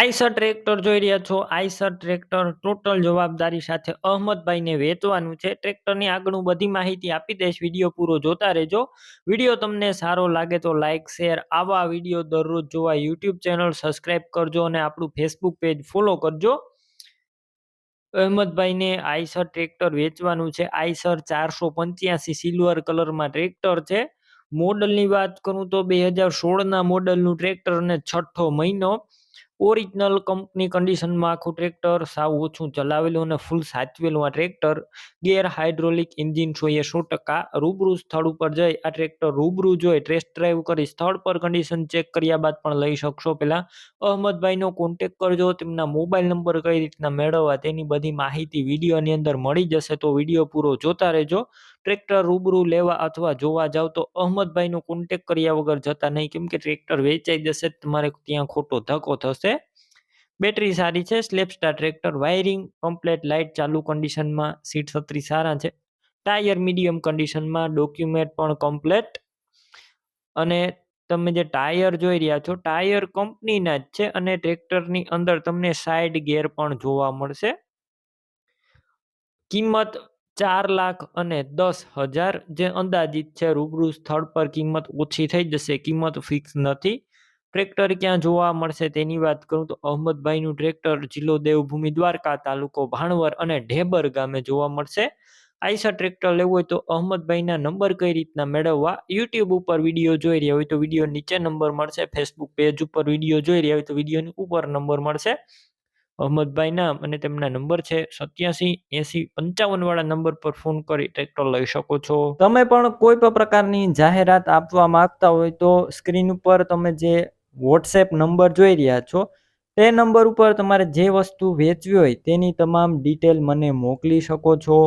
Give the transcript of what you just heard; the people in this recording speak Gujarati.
આઈસર ટ્રેક્ટર જોઈ રહ્યા છો. આઈસર ટ્રેક્ટર ટોટલ જવાબદારી સાથે અહમદભાઈને વેચવાનું છે. ટ્રેક્ટરની આગળનું બધી માહિતી આપી દઈશ. વિડીયો પૂરો જોતા રહેજો. વિડીયો તમને સારો લાગે તો લાઇક શેર આવા વિડીયો દરરોજ જોવા યુટ્યુબ ચેનલ સબસ્ક્રાઈબ કરજો અને આપણું ફેસબુક પેજ ફોલો કરજો. અહમદભાઈને આઈસર ટ્રેક્ટર વેચવાનું છે. આઈસર 485 સિલ્વર કલરમાં ટ્રેક્ટર છે. મોડલની વાત કરું તો 2016ના મોડલનું ટ્રેક્ટર અને 6ઠ્ઠો મહિનો. ઓરિજિનલ કંપની કન્ડિશનમાં આખું ટ્રેક્ટર, સાવ ઓછું ચલાવેલું અને ફૂલ સાચવેલું આ ટ્રેક્ટર. ગેર હાઇડ્રોલિક એન્જિન છે 100%. રૂબરૂ સ્થળ ઉપર જઈ આ ટ્રેક્ટર રૂબરૂ જોઈ ટેસ્ટ ડ્રાઈવ કરી સ્થળ પર કન્ડિશન ચેક કર્યા બાદ પણ લઈ શકશો. પહેલા અહમદભાઈનો કોન્ટેક કરજો. તેમના મોબાઈલ નંબર કઈ રીતના મેળવવા તેની બધી માહિતી વિડીયોની અંદર મળી જશે, તો વિડીયો પૂરો જોતા રહેજો. ટ્રેક્ટર રૂબરૂ લેવા અથવા જોવા જાવ તો અહમદભાઈનો કોન્ટેક કર્યા વગર જતા નહીં, કેમ કે ટ્રેક્ટર વેચાઈ જશે, તમારે ત્યાં ખોટો ધક્કો થશે. બેટરી સારી છે. સ્લેપસ્ટાર ટ્રેક્ટર. વાયરિંગ કમ્પ્લેટ, લાઇટ ચાલુ કન્ડિશનમાં, સીટ છત્રી સારા છે. ટાયર મીડિયમ કન્ડિશનમાં, ડોક્યુમેન્ટ પણ કમ્પ્લેટ. અને તમે જે ટાયર જોઈ રહ્યા છો ટાયર કંપનીના જ છે અને ટ્રેક્ટરની અંદર તમને સાઈડ ગેર પણ જોવા મળશે. કિંમત 4,10,000 જે અંદાજિત છે. રૂબરૂ સ્થળ પર કિંમત ઓછી થઈ જશે, કિંમત ફિક્સ નથી. ટ્રેક્ટર ક્યાં જોવા મળશે તેની વાત કરું તો અહમદભાઈનું ટ્રેક્ટર જિલ્લો દેવભૂમિ દ્વારકા, તાલુકો ભાણવર અને ઢેબર ગામે જોવા મળશે. આઈસર ટ્રેક્ટર લેવું હોય તો અહમદભાઈના નંબર કઈ રીતના મેળવવા, યુટ્યુબ ઉપર વિડીયો જોઈ રહ્યા હોય તો વિડીયો નીચે નંબર મળશે. ફેસબુક પેજ ઉપર વિડીયો જોઈ રહ્યા હોય તો વિડીયોની ઉપર નંબર મળશે. અહમદભાઈ નામ અને તેમના નંબર છે 87 80 55 વાળા નંબર પર ફોન કરી ટ્રેક્ટર લઈ શકો છો. તમે પણ કોઈ પણ પ્રકારની જાહેરાત આપવા માંગતા હોય તો સ્ક્રીન ઉપર તમે જે વોટ્સએપ નંબર જોઈ રહ્યા છો તે નંબર ઉપર તમારે જે વસ્તુ વેચવી હોય તેની તમામ ડિટેલ મને મોકલી શકો છો.